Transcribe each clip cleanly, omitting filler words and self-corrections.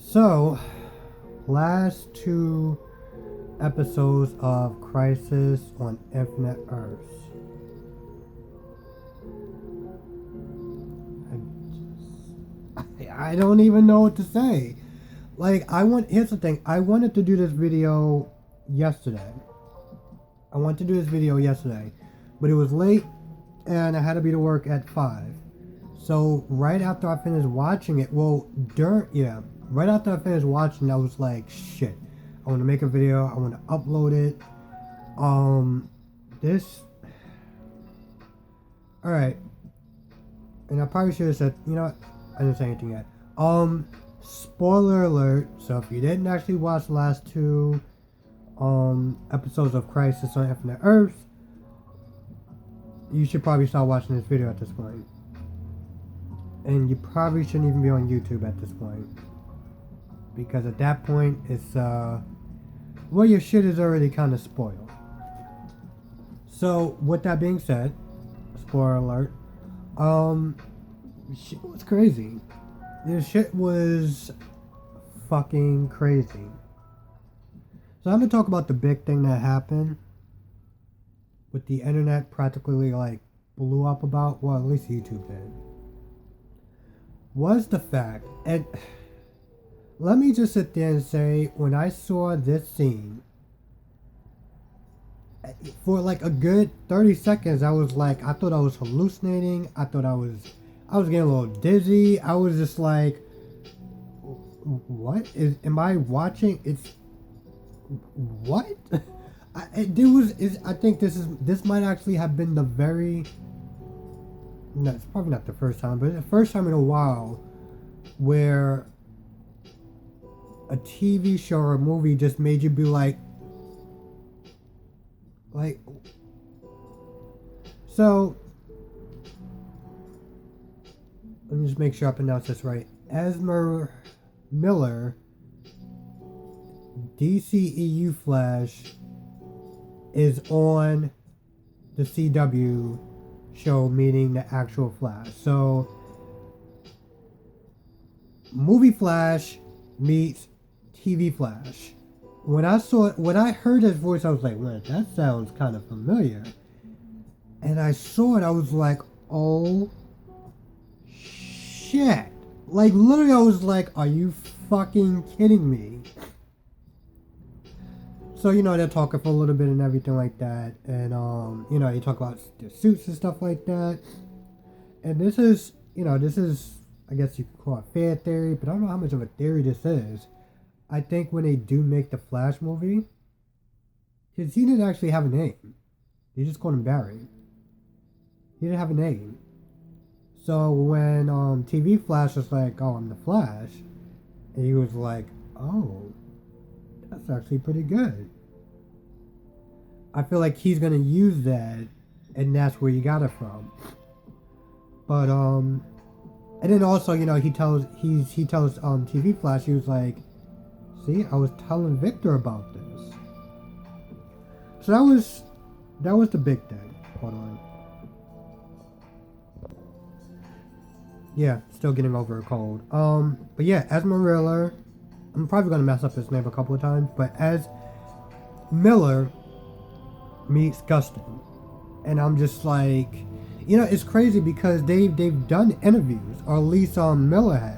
So, last two episodes of Crisis on Infinite Earths. I don't even know what to say. Here's the thing. I wanted to do this video yesterday. But it was late and I had to be to work at 5. So, right after I finished watching it, right after I finished watching, I was like, shit, I want to make a video, I want to upload it. Alright. And I probably should have said, you know what, I didn't say anything yet. Spoiler alert, so if you didn't actually watch the last two, episodes of Crisis on Infinite Earths, you should probably start watching this video at this point. And you probably shouldn't even be on YouTube at this point. Because at that point, it's, well, your shit is already kind of spoiled. So, with that being said, spoiler alert, shit was crazy. This shit was fucking crazy. So I'm gonna talk about the big thing that happened with the internet practically like blew up about, well, at least YouTube did, was the fact, and let me just sit there and say, when I saw this scene, for like a good 30 seconds, I was like, I thought I was hallucinating. I was getting a little dizzy. I was just like, am I watching? What? I think this might actually have been no, it's probably not the first time, but it's the first time in a while where a TV show or a movie just made you be like, so, let me just make sure I pronounce this right. Ezra Miller, DCEU Flash, is on the CW show, meaning the actual Flash. So, movie Flash meets TV Flash. When I heard his voice, I was like, man, that sounds kind of familiar. And I saw it, I was like, oh shit. Like, literally, I was like, are you fucking kidding me? So, they're talking for a little bit and everything like that. And, you talk about the suits and stuff like that. And this is, I guess you could call it fan theory, but I don't know how much of a theory this is. I think when they do make the Flash movie, because he didn't actually have a name. They just called him Barry. He didn't have a name. So when TV Flash was like, oh, I'm the Flash, and he was like, oh, that's actually pretty good. I feel like he's gonna use that, and that's where you got it from. But and then also, he tells TV Flash, he was like, see, I was telling Victor about this. So that was the big thing. Hold on. Yeah, still getting over a cold. But yeah, Ezra Miller, I'm probably gonna mess up his name a couple of times, but as Miller meets Gustin, and I'm just like, it's crazy because they've done interviews, or at least Miller has,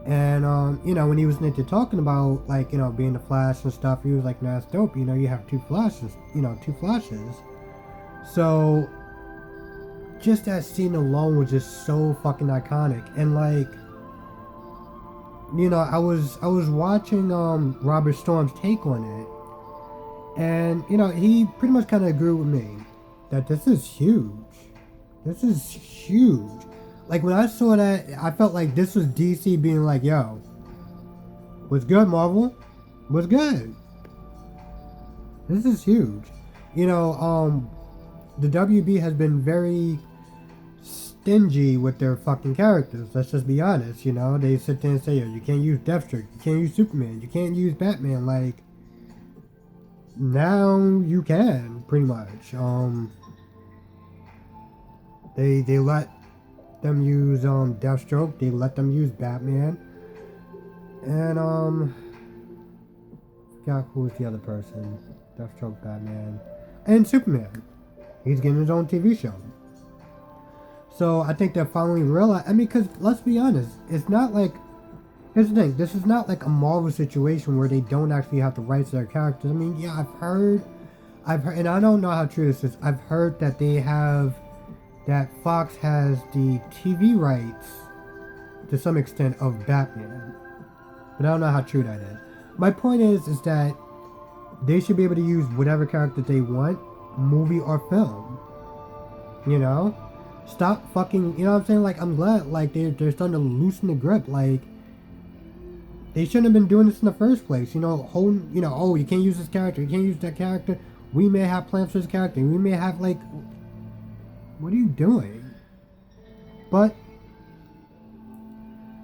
and when he was into talking about being the Flash and stuff, he was like, nah, that's dope. You have two Flashes. So just that scene alone was just so fucking iconic. And I was watching Robert Storm's take on it, and he pretty much kind of agreed with me that this is huge. Like, when I saw that, I felt like this was DC being like, yo, what's good, Marvel? What's good? This is huge. The WB has been very stingy with their fucking characters. Let's just be honest, They sit there and say, yo, you can't use Deathstroke, you can't use Superman, you can't use Batman. Like, now you can, pretty much. They let them use Deathstroke, they let them use Batman. And forgot who was the other person. Deathstroke, Batman, and Superman. He's getting his own TV show. So I think they're finally realized. I mean, because let's be honest, it's not like. Here's the thing. This is not like a Marvel situation where they don't actually have the rights to their characters. I mean, yeah, I've heard, and I don't know how true this is. I've heard that that Fox has the TV rights to some extent of Batman, but I don't know how true that is. My point is that they should be able to use whatever character they want, movie or film. You know, stop fucking. You know what I'm saying? Like, I'm glad like they're starting to loosen the grip. Like, they shouldn't have been doing this in the first place. You know, oh, you can't use this character, you can't use that character. We may have plans for this character. We may have like, what are you doing? But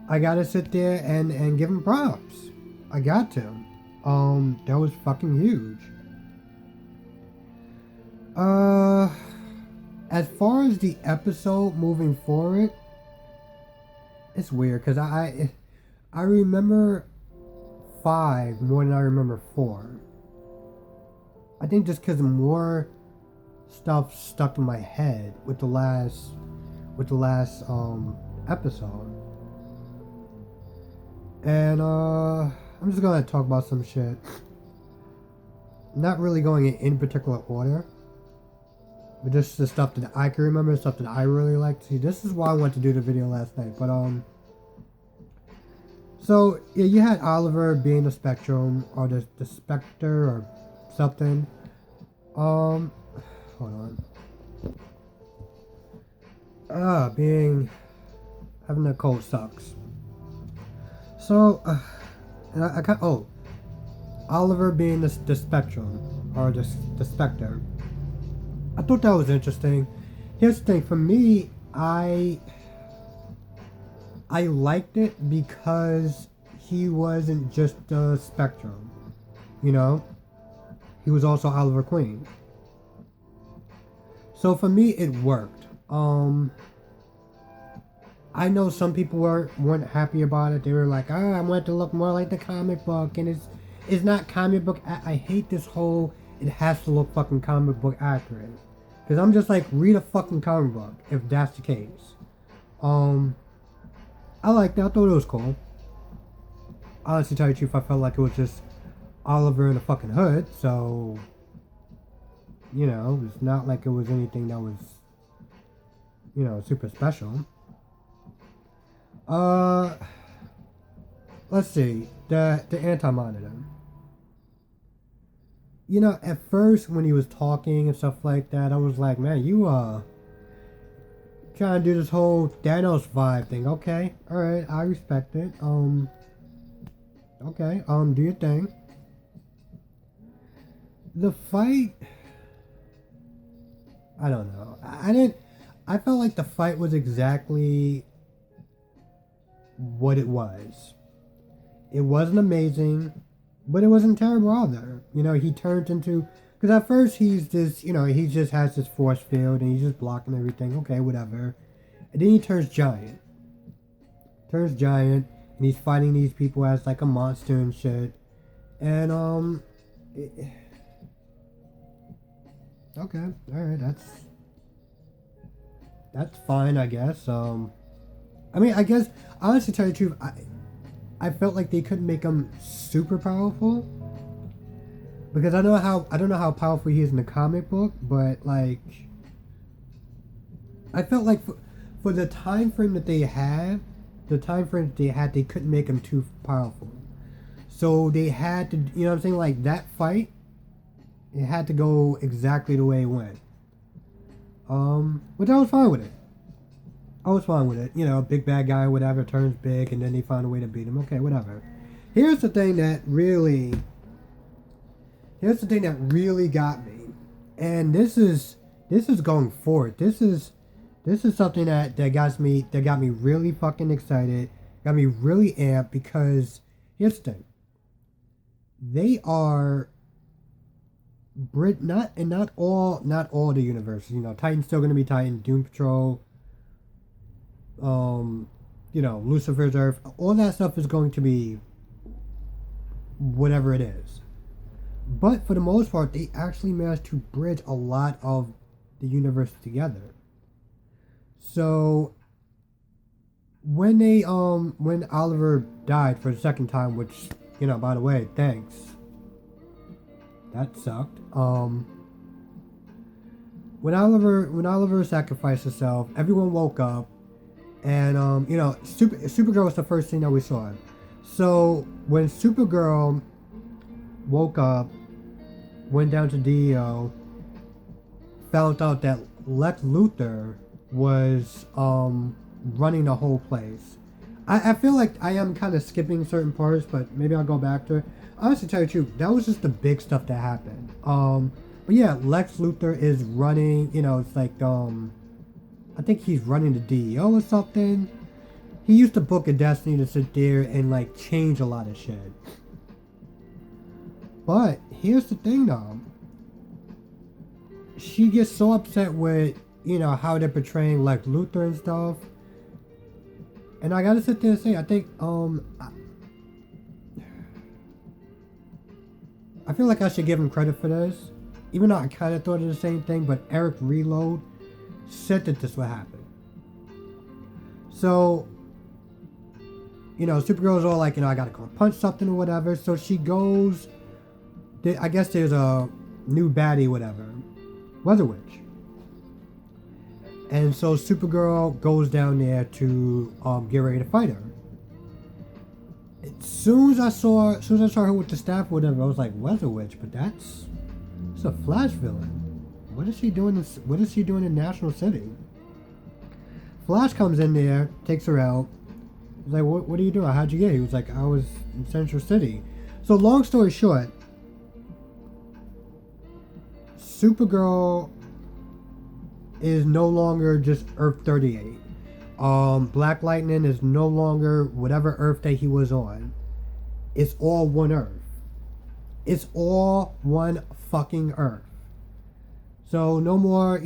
I gotta sit there and give him props. I got to. That was fucking huge. As far as the episode moving forward, it's weird because I remember 5 more than I remember 4. I think just because more stuff stuck in my head with the last episode. And I'm just gonna talk about some shit. Not really going in any particular order, but just the stuff that I can remember, stuff that I really like to see. This is why I wanted to do the video last night. But so yeah, you had Oliver being the Spectrum or the Spectre or something. Hold on. Having a cold sucks. So, and I kind Oliver being the Spectrum or the Spectre. I thought that was interesting. Here's the thing, for me, I liked it because he wasn't just the Spectrum, you know? He was also Oliver Queen. So for me, it worked. I know some people weren't happy about it. They were like, I want it to look more like the comic book, and it's not comic book. I hate this whole, it has to look fucking comic book accurate. Because I'm just like, read a fucking comic book, if that's the case. I liked that. I thought it was cool. Honestly, tell you the truth, I felt like it was just Oliver in the fucking hood, so, you know, it's not like it was anything that was, you know, super special. Let's see, the Anti-Monitor. You know, at first when he was talking and stuff like that, I was like, man, you trying to do this whole Thanos vibe thing. Okay, alright, I respect it. Okay, do your thing. The fight, I don't know. I felt like the fight was exactly what it was. It wasn't amazing, but it wasn't terrible either. You know, he turned into, because at first he's this, you know, he just has this force field and he's just blocking everything. Okay, whatever. And then he turns giant. And he's fighting these people as like a monster and shit. And okay, alright, that's fine, I guess. I mean, I guess, honestly, to tell you the truth, I felt like they couldn't make him super powerful, because I don't know how powerful he is in the comic book, but like, I felt like for the time frame that they had, they couldn't make him too powerful, so they had to, you know what I'm saying, like that fight, it had to go exactly the way it went. Which I was fine with it. You know, big bad guy, whatever, turns big, and then they found a way to beat him. Okay, whatever. Here's the thing that really got me, and this is going forward. This is something that got me really fucking excited, got me really amped, because here's the thing. They are not all the universes. You know, Titan's still gonna be Titan, Doom Patrol, you know, Lucifer's Earth, all that stuff is going to be whatever it is. But for the most part, they actually managed to bridge a lot of the universe together. So when Oliver died for the second time, which, by the way, thanks. That sucked. When Oliver sacrificed herself, everyone woke up, and Supergirl was the first thing that we saw. So when Supergirl woke up, went down to DEO, found out that Lex Luthor was running the whole place. I feel like I am kind of skipping certain parts, but maybe I'll go back to it. Honestly, to tell you the truth, that was just the big stuff that happened. But yeah, Lex Luthor is running. It's like I think he's running the DEO or something. He used the Book of Destiny to sit there and like change a lot of shit. But here's the thing, though. She gets so upset with how they're portraying Lex Luthor and stuff. And I gotta sit there and say, I think, I feel like I should give him credit for this. Even though I kind of thought of the same thing, but Eric Reload said that this would happen. So, Supergirl's all like, I gotta go punch something or whatever. So she goes, I guess there's a new baddie, whatever. Weather Witch. And so Supergirl goes down there to get ready to fight her. As soon as I saw her with the staff or whatever, I was like, Weather Witch, but that's a Flash villain. What is she doing in National City? Flash comes in there, takes her out. He's like, what are you doing? How'd you get here? He was like, I was in Central City. So long story short, Supergirl is no longer just Earth 38. Black Lightning is no longer whatever Earth that he was on. It's all one Earth. It's all one fucking Earth. So no more,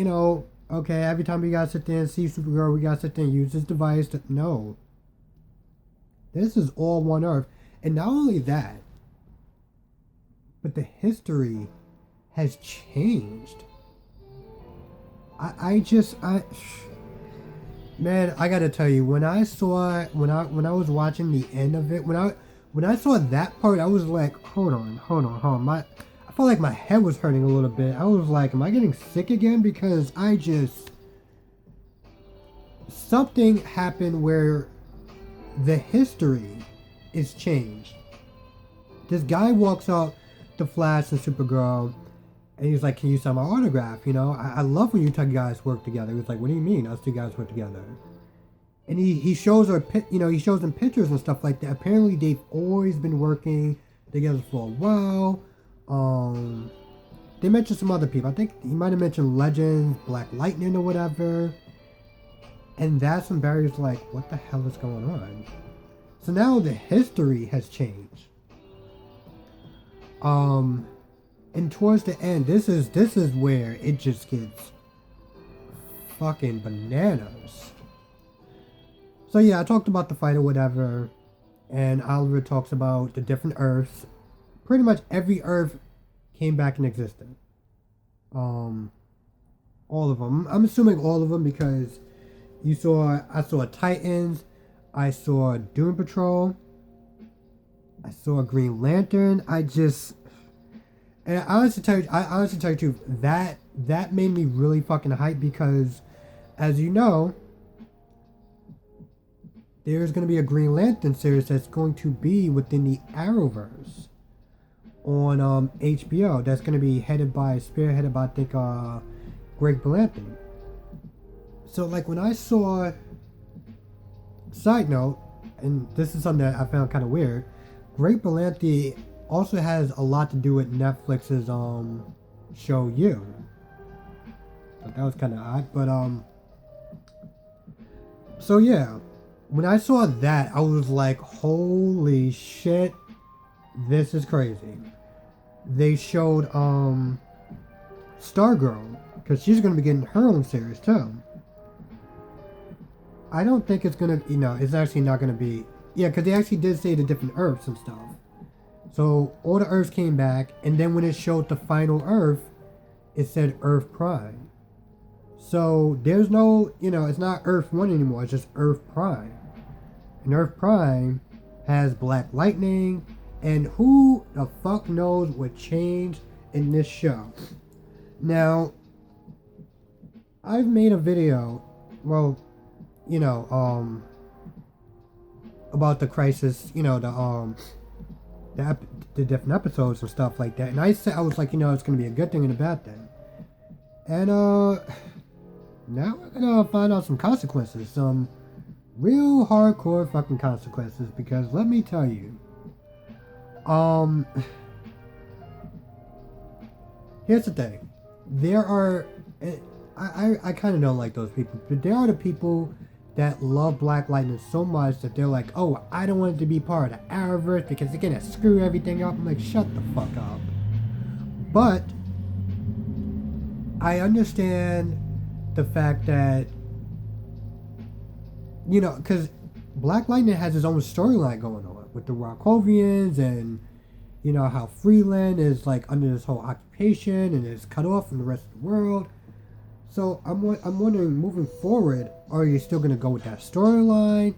okay, every time we gotta sit there and see Supergirl, we gotta sit there and use this device. No. This is all one Earth. And not only that, but the history has changed. Man, I gotta tell you, when I was watching the end of it, when I saw that part, I was like, hold on. I felt like my head was hurting a little bit. I was like, am I getting sick again? Because something happened where the history is changed. This guy walks out to Flash and Supergirl, and he's like, can you sign my autograph? I love when you two guys work together. He was like, what do you mean us two guys work together? And he shows her, he shows them pictures and stuff like that. Apparently they've always been working together for a while. They mentioned some other people. I think he might have mentioned Legends, Black Lightning or whatever. And that's when Barry's like, what the hell is going on? So now the history has changed. And towards the end, this is where it just gets fucking bananas. So yeah, I talked about the fight or whatever, and Oliver talks about the different Earths. Pretty much every Earth came back in existence. All of them. I'm assuming all of them because I saw Titans, I saw Doom Patrol, I saw Green Lantern. And I honestly tell you too, that made me really fucking hyped because, as you know, there's going to be a Green Lantern series that's going to be within the Arrowverse on HBO. That's going to be spearheaded by I think Greg Berlanti. So like when I saw, side note, and this is something that I found kind of weird, Greg Berlanti also has a lot to do with Netflix's show You. But that was kind of odd. But so yeah, when I saw that, I was like, holy shit, this is crazy. They showed Stargirl, because she's going to be getting her own series too. I don't think it's going to, it's actually not going to be, yeah, because they actually did say the different Earths and stuff. So all the Earths came back, and then when it showed the final Earth, it said Earth Prime. So there's no, it's not Earth 1 anymore, it's just Earth Prime. And Earth Prime has Black Lightning, and who the fuck knows what changed in this show. Now, I've made a video, well, about the crisis, the different episodes and stuff like that. And I said, I was like, it's going to be a good thing and a bad thing. And, now we're going to find out some consequences, some real hardcore fucking consequences, because let me tell you, here's the thing. There are, I kind of don't like those people, but there are the people that love Black Lightning so much that they're like, oh, I don't want it to be part of the Arrowverse because they're gonna screw everything up. I'm like, shut the fuck up. But I understand the fact that, because Black Lightning has his own storyline going on with the Rockovians, and how Freeland is like under this whole occupation and is cut off from the rest of the world. So I'm wondering, moving forward, are you still going to go with that storyline?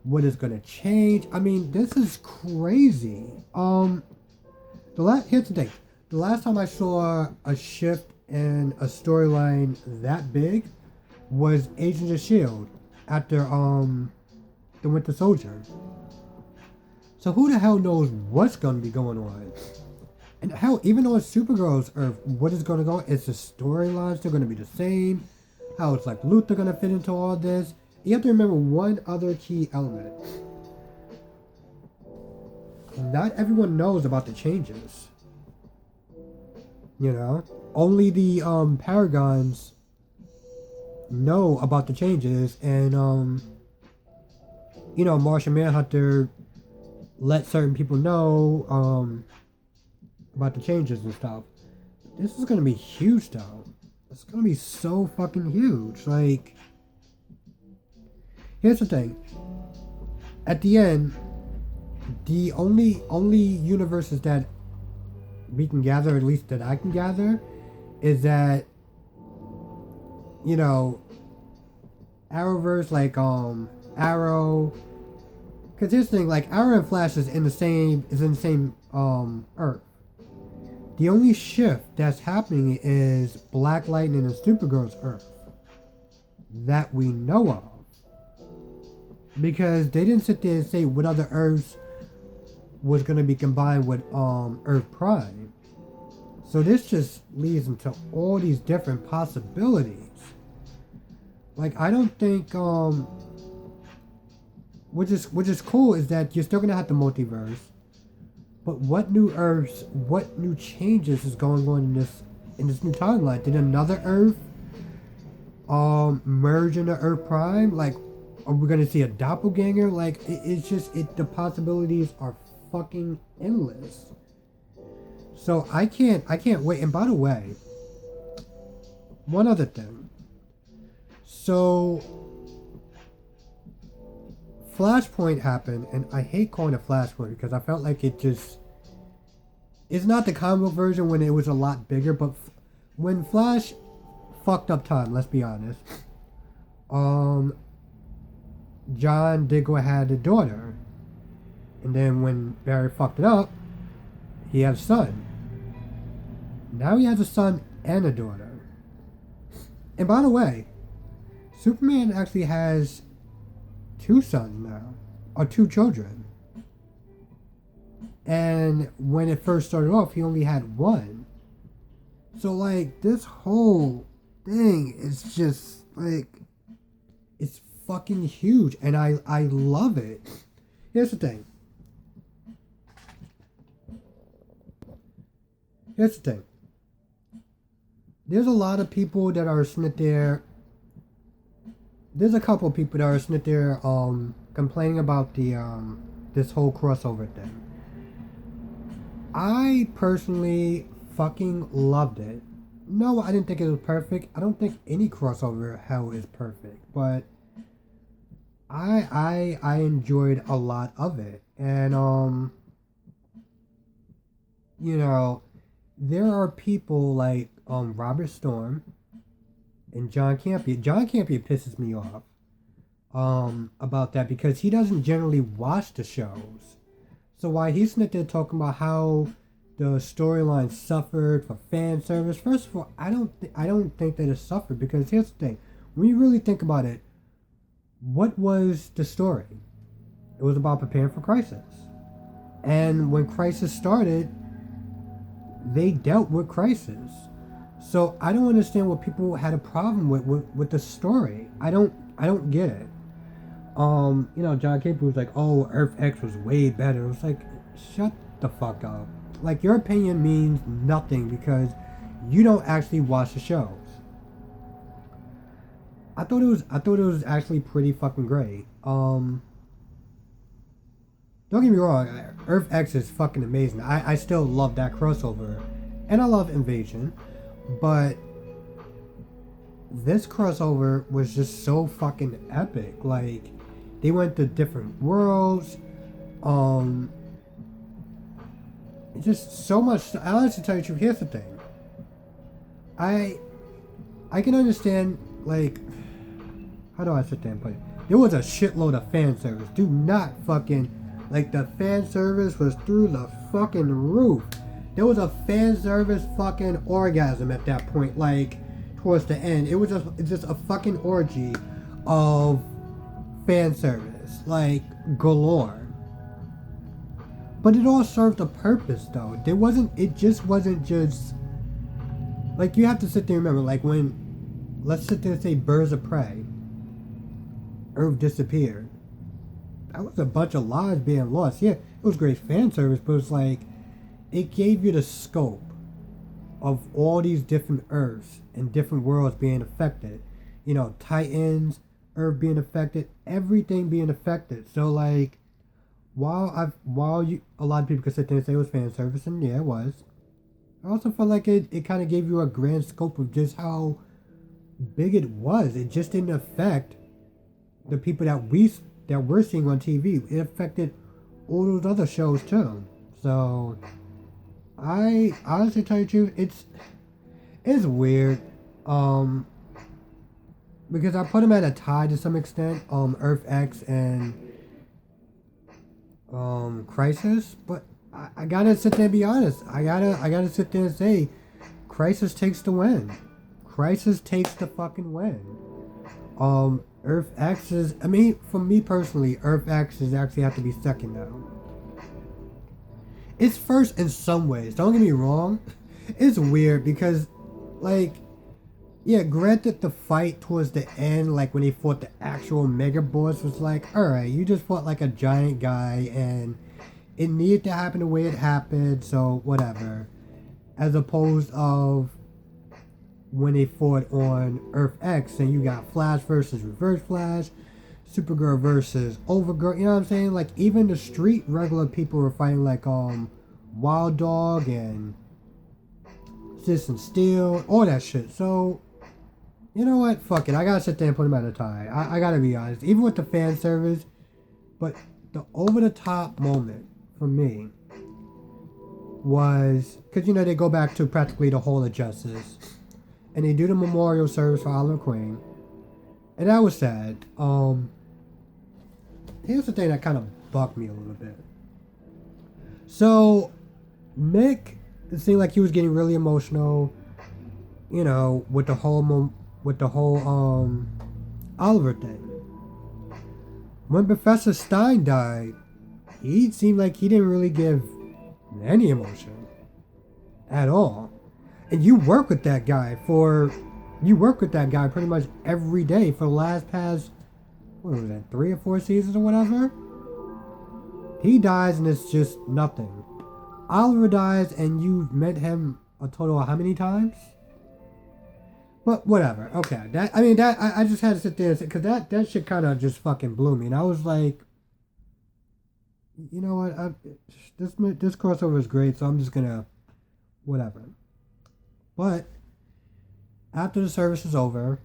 What is going to change? I mean, this is crazy. Here's the thing. The last time I saw a shift in a storyline that big was Agents of S.H.I.E.L.D. after the Winter Soldier. So who the hell knows what's going to be going on? And hell, even though it's Supergirl's Earth, what is going to go? Is the storyline still going to be the same? How is like Luthor going to fit into all this? You have to remember one other key element. Not everyone knows about the changes. Only the Paragons know about the changes, and Martian Manhunter let certain people know about the changes and stuff. This is gonna be huge, though. It's gonna be so fucking huge. Like, here's the thing. At the end, the only universes that we can gather, at least that I can gather, is that Arrowverse, like Arrow. Because here's the thing, like Arrow and Flash is in the same Earth. The only shift that's happening is Black Lightning and Supergirl's Earth that we know of. Because they didn't sit there and say what other Earths was going to be combined with Earth Prime. So this just leads into all these different possibilities. Like, I don't think which is cool is that you're still going to have the multiverse. But what new Earths, what new changes is going on in this new timeline? Did another Earth merge into Earth Prime? Like, are we gonna see a doppelganger? Like, the possibilities are fucking endless. So I can't wait. And by the way, one other thing. So Flashpoint happened, and I hate calling it Flashpoint because I felt like it's not the comic book version when it was a lot bigger, but when Flash fucked up time, let's be honest, John Diggle had a daughter, and then when Barry fucked it up, he had a son. Now he has a son and a daughter. And by the way, Superman actually has 2 sons now, or 2 children. And when it first started off, he only had 1. So, like, this whole thing is just, like, it's fucking huge, and I love it. Here's the thing. There's a lot of people that are sitting there. There's a couple of people that are sitting there complaining about the this whole crossover thing. I personally fucking loved it. No, I didn't think it was perfect. I don't think any crossover hell is perfect, but I enjoyed a lot of it. And you know, there are people like Robert Storm and John Campion. John Campion pisses me off about that because he doesn't generally watch the shows. So why he's sitting there talking about how the storyline suffered for fan service? First of all, I don't think that it suffered because here's the thing: when you really think about it, what was the story? It was about preparing for crisis, and when crisis started, they dealt with crisis. So I don't understand what people had a problem with the story. I don't get it. John Caper was like, "Oh, Earth X was way better." It was like, shut the fuck up. Like, your opinion means nothing because you don't actually watch the shows. I thought it was actually pretty fucking great. Don't get me wrong, Earth X is fucking amazing. I still love that crossover, and I love Invasion, but this crossover was just so fucking epic. Like, they went to different worlds. Just so much. I honestly tell you the truth. Here's the thing. I can understand, like, how do I sit there and put it? There was a shitload of fan service. Do not fucking, like, the fan service was through the fucking roof. There was a fan service fucking orgasm at that point, like, towards the end. It was just a fucking orgy of fan service, like, galore. But it all served a purpose, though. It just wasn't just, like, you have to sit there and remember, like, when, let's sit there and say Birds of Prey, Earth disappeared. That was a bunch of lives being lost. Yeah, it was great fan service, but it's like, it gave you the scope of all these different Earths and different worlds being affected. You know, Titans, Earth being affected, everything being affected. So, like, a lot of people could sit there and say it was fan service, and yeah, it was. I also felt like it kind of gave you a grand scope of just how big it was. It just didn't affect the people that we're seeing on TV. It affected all those other shows too. So I honestly tell you the truth, it's weird. Because I put them at a tie to some extent. Earth X and Crisis, but I gotta sit there and be honest. I gotta sit there and say, Crisis takes the win. Crisis takes the fucking win. Earth X is, I mean, for me personally, Earth X is actually have to be second now. It's first in some ways. Don't get me wrong. It's weird because, like, yeah, granted the fight towards the end, like when he fought the actual Mega Boss, was like, alright, you just fought like a giant guy and it needed to happen the way it happened, so whatever. As opposed of when they fought on Earth X and you got Flash versus Reverse Flash, Supergirl versus Overgirl, you know what I'm saying? Like, even the street regular people were fighting like Wild Dog and Citizen Steel, all that shit. So, you know what? Fuck it. I gotta sit there and put him at a tie. I gotta be honest. Even with the fan service, but the over-the-top moment for me was, because, you know, they go back to practically the Hall of Justice, and they do the memorial service for Oliver Queen, and that was sad. Here's the thing that kind of bugged me a little bit. So, Mick, it seemed like he was getting really emotional, you know, with the whole Oliver thing. When Professor Stein died, he seemed like he didn't really give any emotion at all. And you work with that guy pretty much every day for the past, what was that, 3 or 4 seasons or whatever? He dies and it's just nothing. Oliver dies and you've met him a total of how many times? But whatever. Okay. I just had to sit there and say, because that shit kind of just fucking blew me. And I was like, you know what? This crossover is great, so I'm just gonna, whatever. But after the service is over,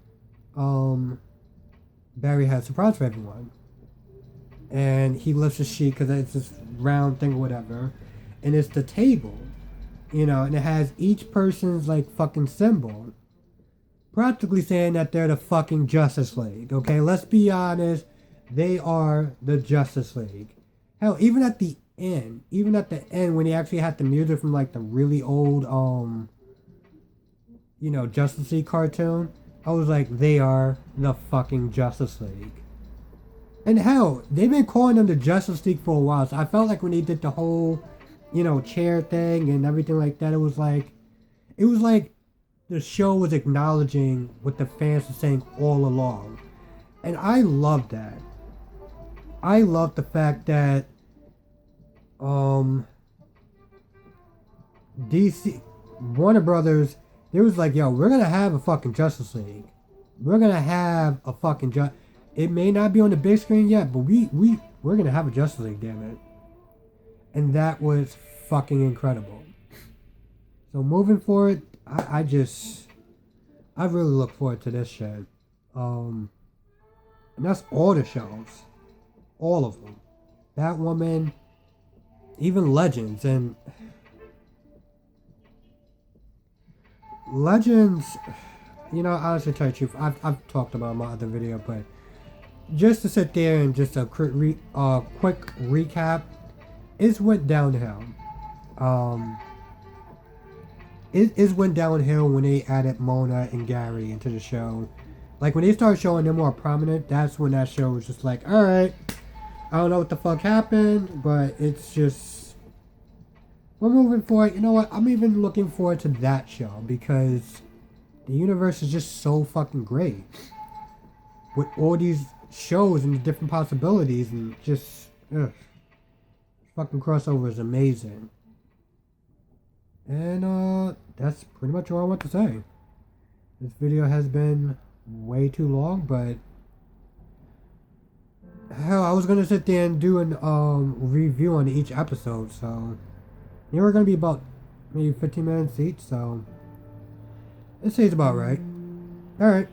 Barry has a surprise for everyone. And he lifts a sheet because it's this round thing or whatever. And it's the table You know, and it has each person's like fucking symbol. Practically saying that they're the fucking Justice League. Okay, let's be honest. They are the Justice League. Hell, even at the end when he actually had the music from like the really old Justice League cartoon, I was like, they are the fucking Justice League. And hell, they've been calling them the Justice League for a while. So I felt like when they did the whole, chair thing and everything like that, it was like the show was acknowledging what the fans were saying all along. And I love that. I love the fact that DC Warner Brothers, they was like, yo, we're gonna have a fucking Justice League. We're gonna have a fucking it may not be on the big screen yet, but we're gonna have a Justice League, damn it. And that was fucking incredible. So moving forward, I really look forward to this shit. And that's all the shows. All of them. Batwoman, even Legends, and Legends, honestly tell you the truth, I've talked about in my other video, but just to sit there and just a quick recap, it went downhill. It went downhill when they added Mona and Gary into the show. Like when they started showing them more prominent, that's when that show was just like, alright, I don't know what the fuck happened, but it's just, we're moving forward. You know what? I'm even looking forward to that show because the universe is just so fucking great. With all these shows and the different possibilities and just, fucking crossover is amazing. And that's pretty much all I want to say. This video has been way too long, but hell, I was gonna sit there and do an review on each episode, so they were gonna be about maybe 15 minutes each, so it seems about right. Alright.